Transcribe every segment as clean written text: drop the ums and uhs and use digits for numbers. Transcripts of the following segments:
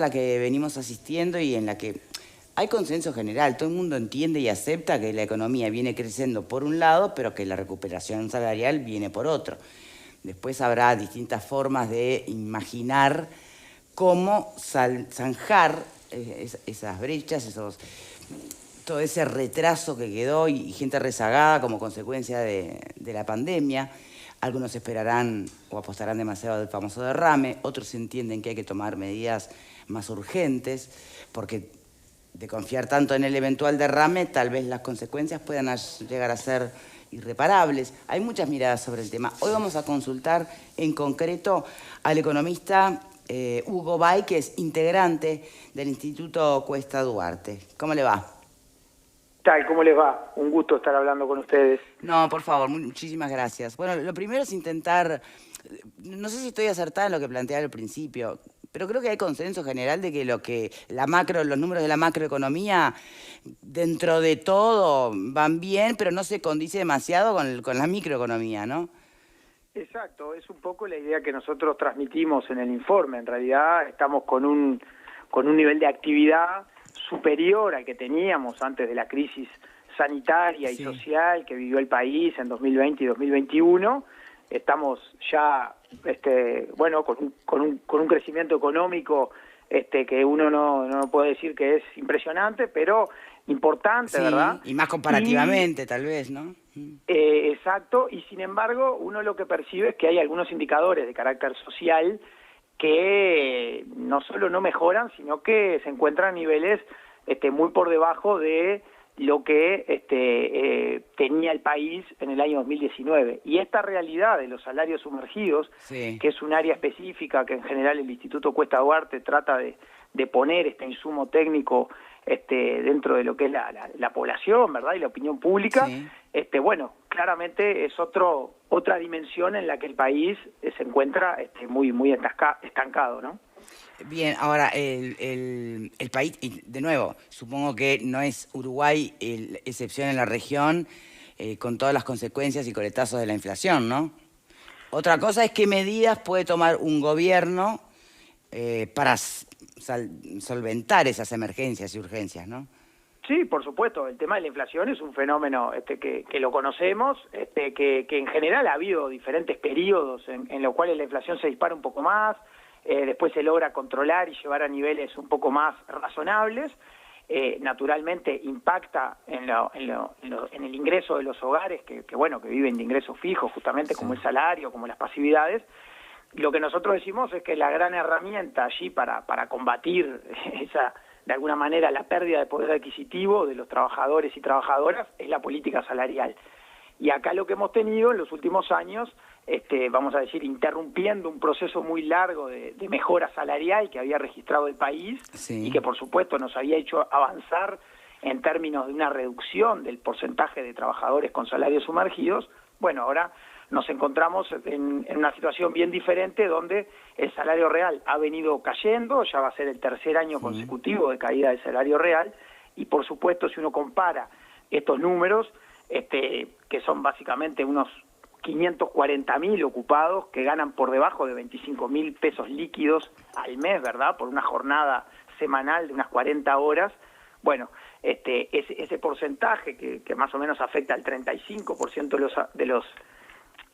la que venimos asistiendo y en la que hay consenso general. Todo el mundo entiende y acepta que la economía viene creciendo por un lado, pero que la recuperación salarial viene por otro. Después habrá distintas formas de imaginar cómo zanjar esas brechas, todo ese retraso que quedó y gente rezagada como consecuencia de la pandemia. Algunos esperarán o apostarán demasiado al famoso derrame, otros entienden que hay que tomar medidas más urgentes, porque de confiar tanto en el eventual derrame, tal vez las consecuencias puedan llegar a ser irreparables. Hay muchas miradas sobre el tema. Hoy vamos a consultar en concreto al economista Hugo Bay, que es integrante del Instituto Cuesta Duarte. ¿Cómo le va? Tal, ¿cómo les va? Un gusto estar hablando con ustedes. No, por favor, muchísimas gracias. Bueno, lo primero es intentar, no sé si estoy acertada en lo que planteaba al principio, pero creo que hay consenso general de que los números de la macroeconomía, dentro de todo, van bien, pero no se condice demasiado con la microeconomía, ¿no? Exacto, es un poco la idea que nosotros transmitimos en el informe. En realidad estamos con un nivel de actividad superior al que teníamos antes de la crisis sanitaria y Sí. social que vivió el país en 2020 y 2021. Estamos ya, con un crecimiento económico que uno no puede decir que es impresionante, pero importante, Sí, ¿verdad? y más Y comparativamente, tal vez, ¿no? exacto, y sin embargo, uno lo que percibe es que hay algunos indicadores de carácter social que no solo no mejoran, sino que se encuentran a niveles muy por debajo de lo que tenía el país en el año 2019. Y esta realidad de los salarios sumergidos, Sí. que es un área específica que en general el Instituto Cuesta Duarte trata de poner este insumo técnico dentro de lo que es la población, ¿verdad? Y la opinión pública, Sí. bueno, claramente es otra dimensión en la que el país se encuentra muy estancado, ¿no? Bien, ahora el país, y de nuevo, supongo que no es Uruguay excepción en la región, con todas las consecuencias y coletazos de la inflación, ¿no? Otra cosa es qué medidas puede tomar un gobierno para solventar esas emergencias y urgencias, ¿no? Sí, por supuesto, el tema de la inflación es un fenómeno que lo conocemos, que en general ha habido diferentes periodos en los cuales la inflación se dispara un poco más, después se logra controlar y llevar a niveles un poco más razonables. Naturalmente impacta en el ingreso de los hogares que viven de ingresos fijos, justamente como el salario, como las pasividades. Lo que nosotros decimos es que la gran herramienta allí para combatir de alguna manera la pérdida de poder adquisitivo de los trabajadores y trabajadoras es la política salarial. Y acá lo que hemos tenido en los últimos años, vamos a decir, interrumpiendo un proceso muy largo de mejora salarial que había registrado el país, Sí. y que por supuesto nos había hecho avanzar en términos de una reducción del porcentaje de trabajadores con salarios sumergidos. Bueno, ahora nos encontramos en una situación bien diferente donde el salario real ha venido cayendo, ya va a ser el tercer año consecutivo de caída del salario real, y por supuesto si uno compara estos números, que son básicamente unos 540.000 ocupados que ganan por debajo de 25.000 pesos líquidos al mes, ¿verdad? Por una jornada semanal de unas 40 horas. Bueno, ese porcentaje que más o menos afecta al 35%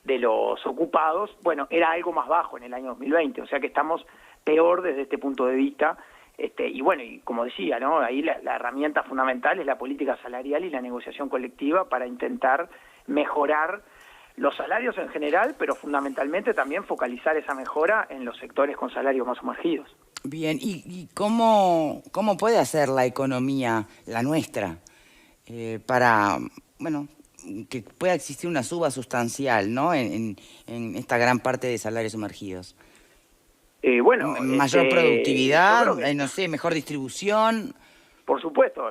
de los ocupados, bueno, era algo más bajo en el año 2020, o sea que estamos peor desde este punto de vista. Y bueno, y como decía, ¿no? Ahí la herramienta fundamental es la política salarial y la negociación colectiva para intentar mejorar los salarios en general, pero fundamentalmente también focalizar esa mejora en los sectores con salarios más sumergidos. Bien, ¿y cómo puede hacer la economía, la nuestra, para, bueno, que pueda existir una suba sustancial, ¿no? En esta gran parte de salarios sumergidos. Mayor Yo productividad, creo que no sé, mejor distribución. por supuesto,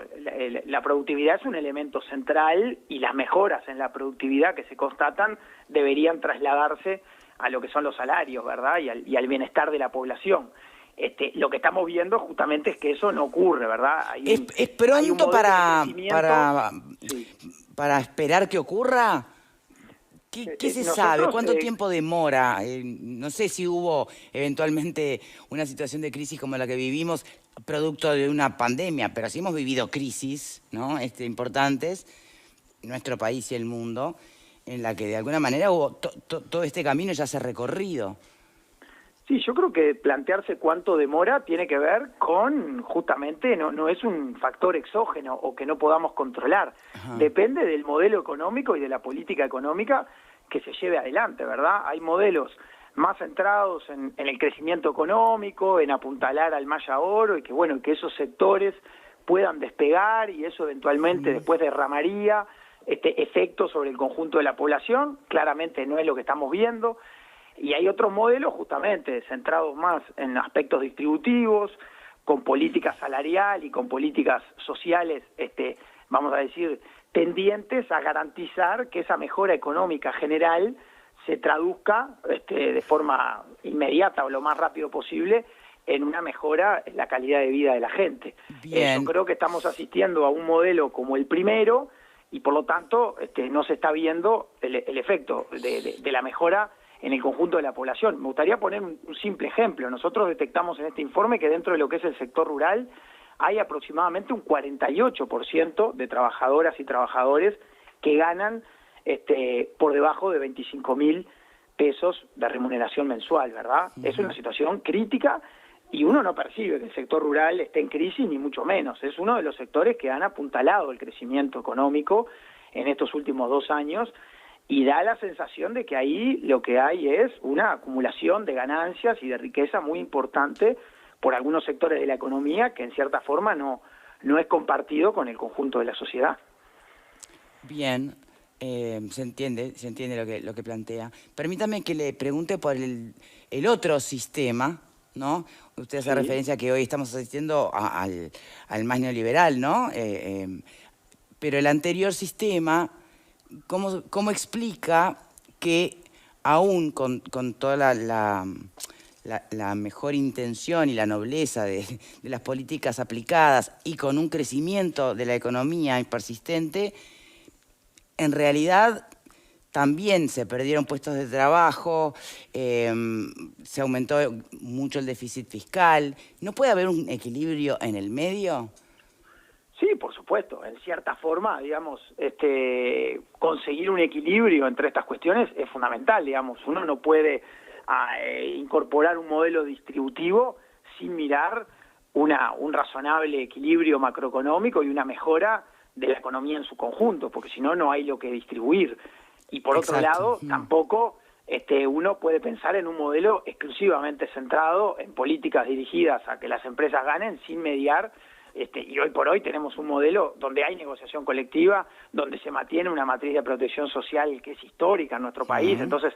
la productividad es un elemento central y las mejoras en la productividad que se constatan deberían trasladarse a lo que son los salarios, ¿verdad? Y al bienestar de la población. Lo que estamos viendo justamente es que eso no ocurre, ¿verdad? ¿Es Hay un pronto modelo de crecimiento. Sí. para esperar que ocurra? ¿Qué se sabe? ¿Cuánto tiempo demora? No sé si hubo eventualmente una situación de crisis como la que vivimos, producto de una pandemia, pero sí hemos vivido crisis, ¿no? Importantes, nuestro país y el mundo, en la que de alguna manera hubo todo este camino ya se ha recorrido. Sí, yo creo que plantearse cuánto demora tiene que ver con, justamente, no es un factor exógeno o que no podamos controlar. Ajá. Depende del modelo económico y de la política económica que se lleve adelante, ¿verdad? Hay modelos más centrados en el crecimiento económico, en apuntalar al malla oro y que, bueno, que esos sectores puedan despegar y eso eventualmente después derramaría efectos sobre el conjunto de la población. Claramente no es lo que estamos viendo. Y hay otros modelos justamente centrados más en aspectos distributivos, con política salarial y con políticas sociales, vamos a decir, tendientes a garantizar que esa mejora económica general se traduzca de forma inmediata o lo más rápido posible en una mejora en la calidad de vida de la gente. Yo creo que estamos asistiendo a un modelo como el primero y por lo tanto no se está viendo el efecto de la mejora en el conjunto de la población. Me gustaría poner un simple ejemplo. Nosotros detectamos en este informe que dentro de lo que es el sector rural hay aproximadamente un 48% de trabajadoras y trabajadores que ganan por debajo de 25.000 pesos de remuneración mensual, ¿verdad? Es una situación crítica y uno no percibe que el sector rural esté en crisis, ni mucho menos. Es uno de los sectores que han apuntalado el crecimiento económico en estos últimos 2 años y da la sensación de que ahí lo que hay es una acumulación de ganancias y de riqueza muy importante por algunos sectores de la economía que en cierta forma no es compartido con el conjunto de la sociedad. Bien, se entiende lo que plantea. Permítame que le pregunte por el otro sistema, ¿no? Usted hace referencia a que hoy estamos asistiendo al más neoliberal, ¿no? Pero el anterior sistema, ¿cómo explica que aún con toda la mejor intención y la nobleza de las políticas aplicadas y con un crecimiento de la economía persistente, en realidad también se perdieron puestos de trabajo, se aumentó mucho el déficit fiscal? ¿No puede haber un equilibrio en el medio? Sí, por supuesto. En cierta forma, digamos, conseguir un equilibrio entre estas cuestiones es fundamental, digamos. Uno no puede incorporar un modelo distributivo sin mirar un razonable equilibrio macroeconómico y una mejora de la economía en su conjunto, porque si no, no hay lo que distribuir. Y por otro lado, tampoco uno puede pensar en un modelo exclusivamente centrado en políticas dirigidas a que las empresas ganen sin mediar. Y hoy por hoy tenemos un modelo donde hay negociación colectiva, donde se mantiene una matriz de protección social que es histórica en nuestro país. Entonces,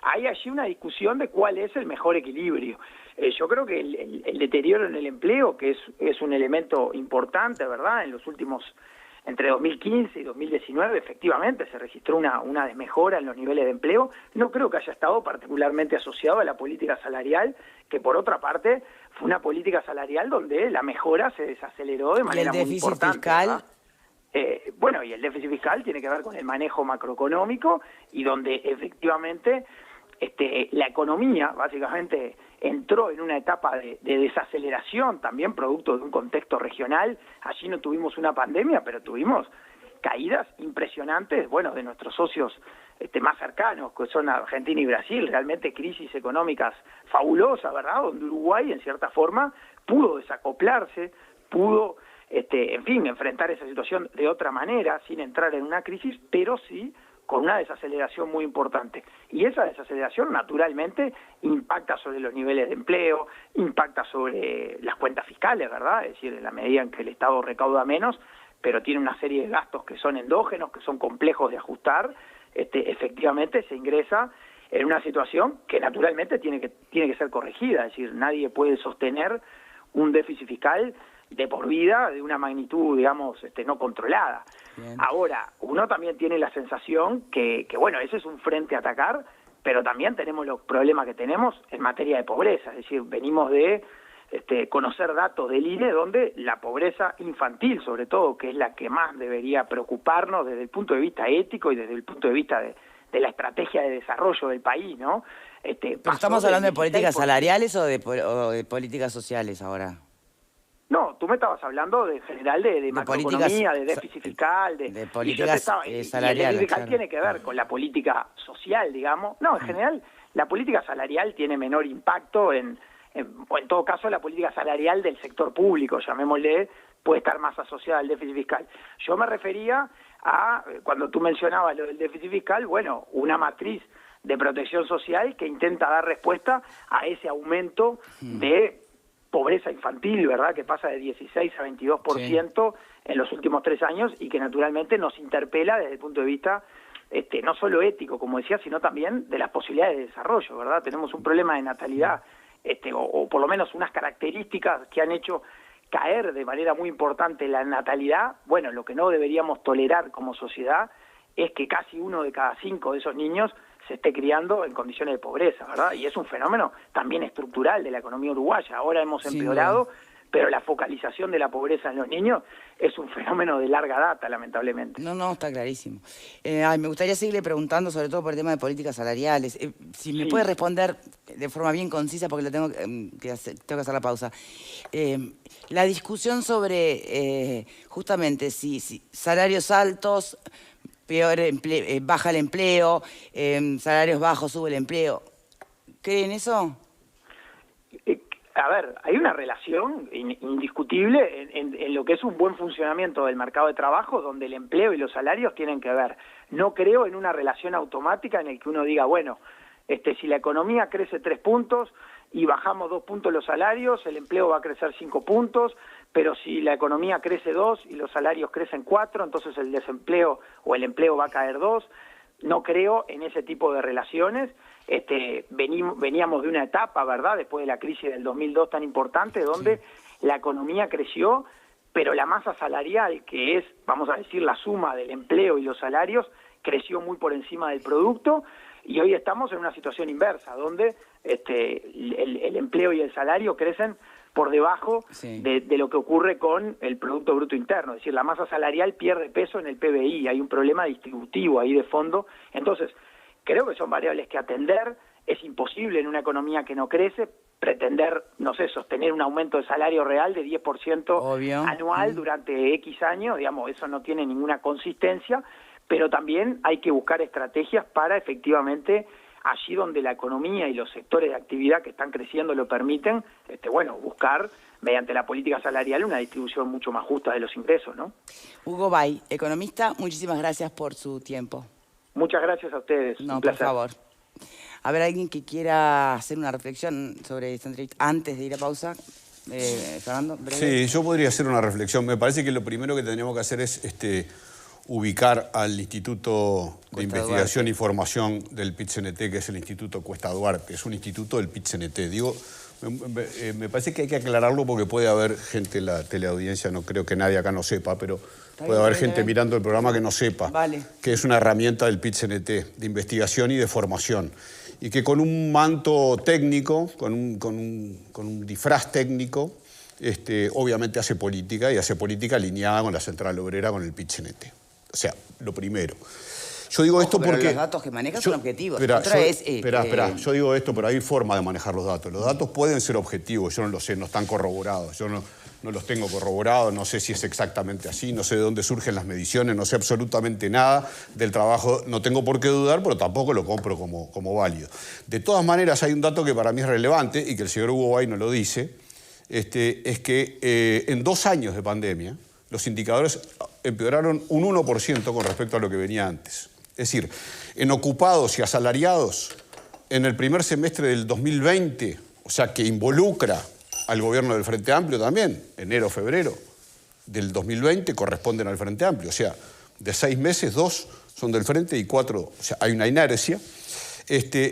hay allí una discusión de cuál es el mejor equilibrio. Yo creo que el deterioro en el empleo, que es un elemento importante, ¿verdad? En los últimos, entre 2015 y 2019, efectivamente se registró una desmejora en los niveles de empleo. No creo que haya estado particularmente asociado a la política salarial, que por otra parte fue una política salarial donde la mejora se desaceleró de manera muy importante. ¿Y el déficit fiscal? Bueno, y el déficit fiscal tiene que ver con el manejo macroeconómico y donde efectivamente la economía básicamente entró en una etapa de desaceleración, también producto de un contexto regional. Allí no tuvimos una pandemia, pero tuvimos caídas impresionantes, bueno, de nuestros socios más cercanos, que son Argentina y Brasil, realmente crisis económicas fabulosas, ¿verdad? Donde Uruguay, en cierta forma, pudo desacoplarse, pudo, en fin, enfrentar esa situación de otra manera, sin entrar en una crisis, pero sí con una desaceleración muy importante. Y esa desaceleración, naturalmente, impacta sobre los niveles de empleo, impacta sobre las cuentas fiscales, ¿verdad? Es decir, en la medida en que el Estado recauda menos, pero tiene una serie de gastos que son endógenos, que son complejos de ajustar, efectivamente se ingresa en una situación que naturalmente tiene que ser corregida. Es decir, nadie puede sostener un déficit fiscal de por vida de una magnitud, digamos, no controlada. Bien. Ahora, uno también tiene la sensación que, bueno, ese es un frente a atacar, pero también tenemos los problemas que tenemos en materia de pobreza. Es decir, venimos de conocer datos del INE donde la pobreza infantil, sobre todo, que es la que más debería preocuparnos desde el punto de vista ético y desde el punto de vista de la estrategia de desarrollo del país, ¿no? ¿Pero estamos hablando de políticas salariales o de políticas sociales ahora? No, tú me estabas hablando de general de macroeconomía, de déficit fiscal, de políticas salariales. Y el déficit fiscal claro. tiene que ver con la política social, digamos. No, en general la política salarial tiene menor impacto o en todo caso la política salarial del sector público, llamémosle, puede estar más asociada al déficit fiscal. Yo me refería a, cuando tú mencionabas lo del déficit fiscal, bueno, una matriz de protección social que intenta dar respuesta a ese aumento de pobreza infantil, ¿verdad?, que pasa de 16 a 22% en los últimos 3 años y que naturalmente nos interpela desde el punto de vista no solo ético, como decía, sino también de las posibilidades de desarrollo, ¿verdad? Tenemos un problema de natalidad, o por lo menos unas características que han hecho caer de manera muy importante la natalidad. Bueno, lo que no deberíamos tolerar como sociedad es que casi 1 de cada 5 de esos niños se esté criando en condiciones de pobreza, ¿verdad? Y es un fenómeno también estructural de la economía uruguaya. Ahora hemos empeorado, pero la focalización de la pobreza en los niños es un fenómeno de larga data, lamentablemente. No, está clarísimo. Me gustaría seguirle preguntando, sobre todo por el tema de políticas salariales. Si me puede responder de forma bien concisa, porque tengo que hacer la pausa. La discusión sobre, justamente, si salarios altos, baja el empleo, salarios bajos, sube el empleo. ¿Creen eso? A ver, hay una relación indiscutible en lo que es un buen funcionamiento del mercado de trabajo, donde el empleo y los salarios tienen que ver. No creo en una relación automática en el que uno diga, bueno, si la economía crece 3 puntos y bajamos 2 puntos los salarios, el empleo va a crecer 5 puntos, pero si la economía crece 2 y los salarios crecen 4, entonces el desempleo o el empleo va a caer 2. No creo en ese tipo de relaciones. Veníamos de una etapa, ¿verdad?, después de la crisis del 2002 tan importante, donde la economía creció, pero la masa salarial, que es, vamos a decir, la suma del empleo y los salarios, creció muy por encima del producto, y hoy estamos en una situación inversa, donde el empleo y el salario crecen por debajo de lo que ocurre con el Producto Bruto Interno. Es decir, la masa salarial pierde peso en el PBI, hay un problema distributivo ahí de fondo. Entonces, creo que son variables que atender. Es imposible en una economía que no crece pretender, no sé, sostener un aumento de salario real de 10% anual durante X años. Digamos, eso no tiene ninguna consistencia, pero también hay que buscar estrategias para efectivamente, allí donde la economía y los sectores de actividad que están creciendo lo permiten, buscar mediante la política salarial una distribución mucho más justa de los ingresos, ¿no? Hugo Bay, economista, muchísimas gracias por su tiempo. Muchas gracias a ustedes. No, un placer. por favor. A ver, alguien que quiera hacer una reflexión sobre esta entrevista antes de ir a pausa. Fernando, breve. Sí, yo podría hacer una reflexión. Me parece que lo primero que tendríamos que hacer es ubicar al Instituto de Investigación y Formación del PIT-CNT, que es el Instituto Cuesta Duarte. Es un instituto del PIT-CNT. Digo, me parece que hay que aclararlo porque puede haber gente en la teleaudiencia, no creo que nadie acá no sepa, pero puede haber gente mirando el programa que no sepa, que es una herramienta del PIT-CNT de investigación y de formación. Y que con un manto técnico, con un disfraz técnico, obviamente hace política, y hace política alineada con la Central Obrera, con el PIT-CNT. O sea, lo primero. Yo digo esto porque... los datos que manejas son objetivos. Espera, yo digo esto, pero hay forma de manejar los datos. Los datos pueden ser objetivos, yo no lo sé, no están corroborados. Yo no los tengo corroborados, no sé si es exactamente así, no sé de dónde surgen las mediciones, no sé absolutamente nada del trabajo, no tengo por qué dudar, pero tampoco lo compro como válido. De todas maneras, hay un dato que para mí es relevante y que el señor Hugo Bay no lo dice, es que en 2 años de pandemia, los indicadores empeoraron un 1% con respecto a lo que venía antes. Es decir, en ocupados y asalariados, en el primer semestre del 2020, o sea, que involucra al gobierno del Frente Amplio también, enero, febrero del 2020 corresponden al Frente Amplio. O sea, de 6 meses, 2 son del Frente y 4, o sea, hay una inercia.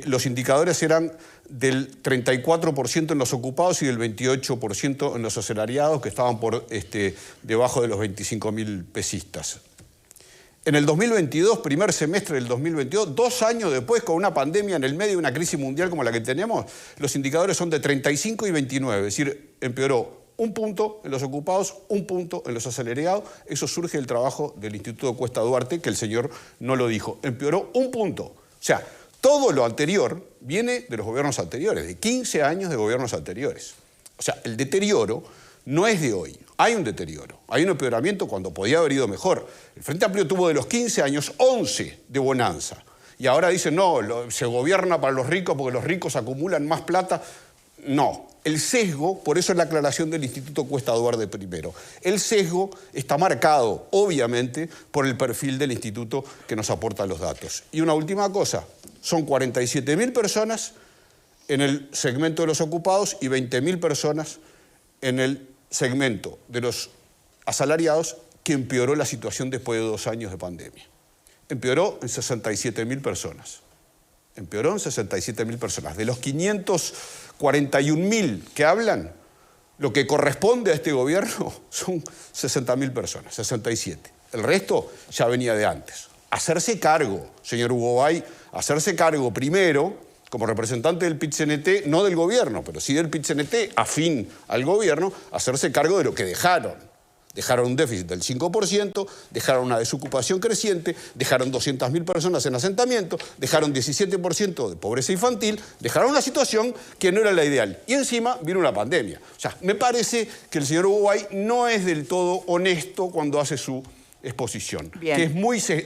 Los indicadores eran del 34% en los ocupados y del 28% en los asalariados, que estaban por debajo de los 25.000 pesistas. En el 2022, primer semestre del 2022, 2 años después, con una pandemia en el medio de una crisis mundial como la que tenemos, los indicadores son de 35 y 29, es decir, empeoró 1 punto en los ocupados, 1 punto en los asalariados. Eso surge del trabajo del Instituto Cuesta Duarte, que el señor no lo dijo. Empeoró 1 punto. sea, todo lo anterior viene de los gobiernos anteriores, de 15 años de gobiernos anteriores. O sea, el deterioro no es de hoy. Hay un deterioro, hay un empeoramiento cuando podía haber ido mejor. El Frente Amplio tuvo de los 15 años 11 de bonanza. Y ahora dicen, no, se gobierna para los ricos porque los ricos acumulan más plata. No, el sesgo, por eso es la aclaración del Instituto Cuesta Duarte I. El sesgo está marcado, obviamente, por el perfil del instituto que nos aporta los datos. Y una última cosa, son 47.000 personas en el segmento de los ocupados y 20.000 personas en el segmento de los asalariados, que empeoró la situación después de 2 años de pandemia. Empeoró en 67.000 personas. Empeoró en 67.000 personas. De los 541.000 que hablan, lo que corresponde a este gobierno son 60.000 personas, 67. El resto ya venía de antes. Hacerse cargo, señor Ugobay, hacerse cargo primero, como representante del PIT-CNT, no del gobierno, pero sí del PIT-CNT, afín al gobierno, hacerse cargo de lo que dejaron. Dejaron un déficit del 5%, dejaron una desocupación creciente, dejaron 200.000 personas en asentamiento, dejaron 17% de pobreza infantil, dejaron una situación que no era la ideal. Y encima vino una pandemia. O sea, me parece que el señor Ugobay no es del todo honesto cuando hace su exposición, Bien. que es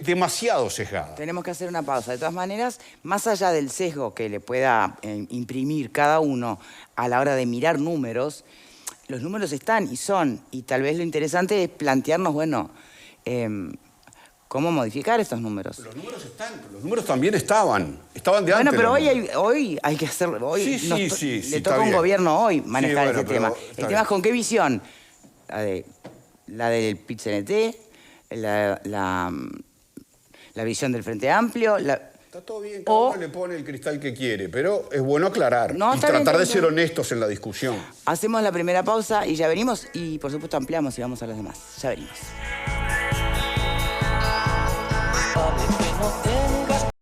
demasiado sesgada. Tenemos que hacer una pausa. De todas maneras, más allá del sesgo que le pueda imprimir cada uno a la hora de mirar números, los números están y son, y tal vez lo interesante es plantearnos, bueno, cómo modificar estos números. Los números están, pero los números también estaban de antes. Bueno, pero hoy hay que hacerlo. Hoy Sí, le toca a un gobierno hoy manejar ese tema. El tema es con qué visión. La del PIT-CNT, la visión del Frente Amplio. Está todo bien, cada uno le pone el cristal que quiere, pero es bueno aclarar y tratar bien, de ser honestos en la discusión. Hacemos la primera pausa y ya venimos, y por supuesto ampliamos y vamos a las demás. Ya venimos.